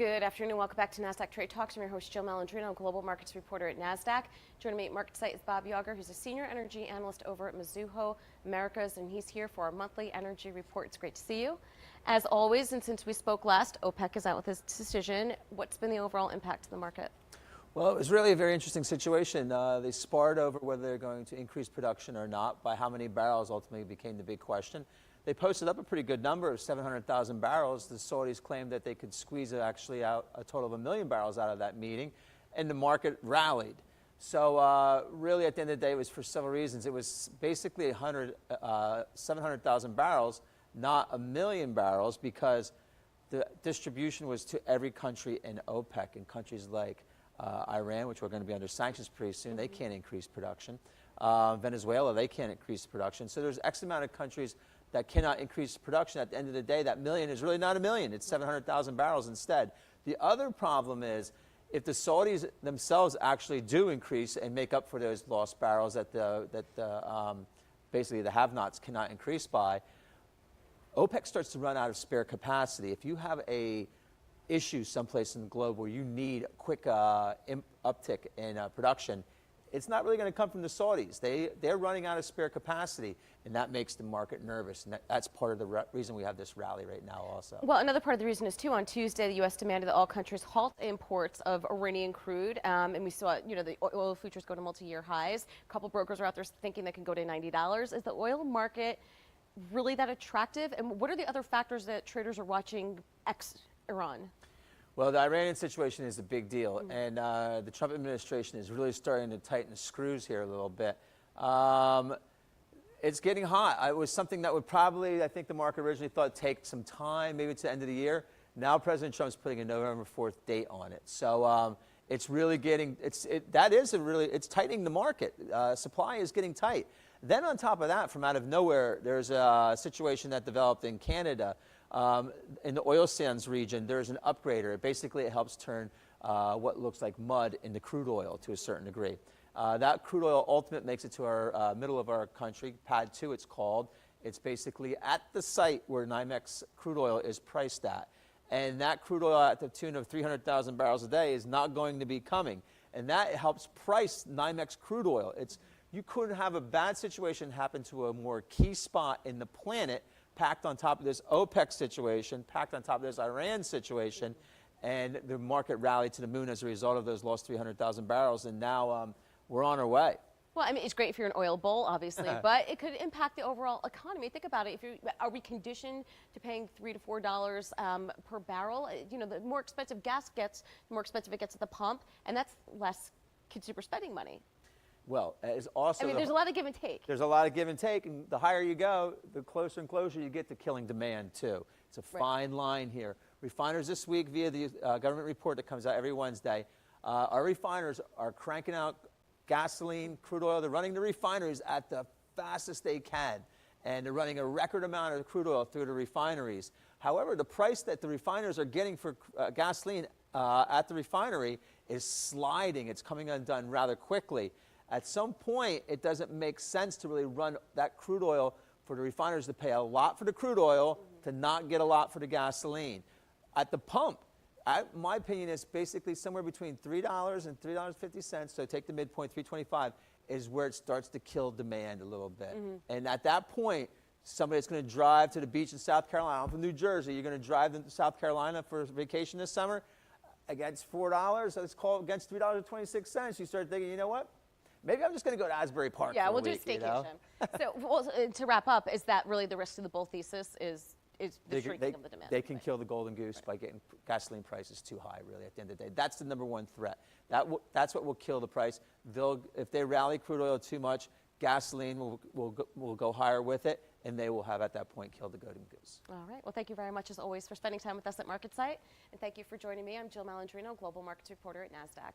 Good afternoon. Welcome back to Nasdaq Trade Talks. I'm your host, Jill Malandrino, global markets reporter at Nasdaq. Joining me at MarketSite is Bob Yawger, who's a senior energy analyst over at Mizuho Americas, and he's here for our monthly energy report. It's great to see you. As always, and since we spoke last, OPEC is out with this decision. What's been the overall impact to the market? Well, it was really a very interesting situation. They sparred over whether they're going to increase production or not. By how many barrels ultimately became the big question. They posted up a pretty good number of 700,000 barrels. The Saudis claimed that they could squeeze actually out a total of 1 million barrels out of that meeting, and the market rallied. So really at the end of the day, it was for several reasons. It was basically 700,000 barrels, not 1 million barrels, because the distribution was to every country in OPEC, and countries like Iran, which we're going to be under sanctions pretty soon, they can't increase production. Venezuela, they can't increase production. So there's X amount of countries that cannot increase production. At the end of the day, that million is really not 1 million. It's 700,000 barrels instead. The other problem is if the Saudis themselves actually do increase and make up for those lost barrels that basically the have-nots cannot increase by, OPEC starts to run out of spare capacity. If you have a issue someplace in the globe where you need a quick uptick in production, it's not really going to come from the Saudis. They're running out of spare capacity, and that makes the market nervous. And that's part of the reason we have this rally right now also. Well, another part of the reason is, too, on Tuesday, the U.S. demanded that all countries halt imports of Iranian crude. And we saw, the oil futures go to multi-year highs. A couple brokers are out there thinking they can go to $90. Is the oil market really that attractive? And what are the other factors that traders are watching ex-Iran? Well, the Iranian situation is a big deal, and the Trump administration is really starting to tighten the screws here a little bit. It's getting hot. It was something that would probably, I think the market originally thought, take some time, maybe to the end of the year. Now President Trump's putting a November 4th date on it. So it's really getting, it's tightening the market. Supply is getting tight. Then on top of that, from out of nowhere, there's a situation that developed in Canada. In the oil sands region, there's an upgrader. Basically, it helps turn what looks like mud into crude oil to a certain degree. That crude oil ultimate makes it to our middle of our country, Pad 2 it's called. It's basically at the site where NYMEX crude oil is priced at. And that crude oil at the tune of 300,000 barrels a day is not going to be coming. And that helps price NYMEX crude oil. You couldn't have a bad situation happen to a more key spot in the planet, packed on top of this OPEC situation, packed on top of this Iran situation, and the market rallied to the moon as a result of those lost 300,000 barrels, and now we're on our way. Well, I mean, it's great if you're an oil bull, obviously, but it could impact the overall economy. Think about it. Are we conditioned to paying $3 to $4 per barrel? The more expensive gas gets, the more expensive it gets at the pump, and that's less consumer spending money. Well, it's also... there's a lot of give and take. There's a lot of give and take, and the higher you go, the closer and closer you get to killing demand, too. It's a fine line here. Refiners this week, via the government report that comes out every Wednesday, our refiners are cranking out gasoline, crude oil. They're running the refineries at the fastest they can, and they're running a record amount of crude oil through the refineries. However, the price that the refiners are getting for gasoline at the refinery is sliding. It's coming undone rather quickly. At some point, it doesn't make sense to really run that crude oil for the refiners to pay a lot for the crude oil to not get a lot for the gasoline. At the pump, my opinion is basically somewhere between $3 and $3.50, so take the midpoint, $3.25, is where it starts to kill demand a little bit. And at that point, somebody's going to drive to the beach in South Carolina. I'm from New Jersey. You're going to drive to South Carolina for vacation this summer against $4, let's call it against $3.26. You start thinking, you know what? Maybe I'm just going to go to Asbury Park for a week, do a staycation. So to wrap up, is that really the rest of the bull thesis is the shrinking of the demand? They can kill the golden goose by getting gasoline prices too high, really, at the end of the day. That's the number one threat. That's what will kill the price. If they rally crude oil too much, gasoline will go higher with it, and they will have, at that point, killed the golden goose. All right. Well, thank you very much, as always, for spending time with us at MarketSite. And thank you for joining me. I'm Jill Malandrino, Global Markets Reporter at Nasdaq.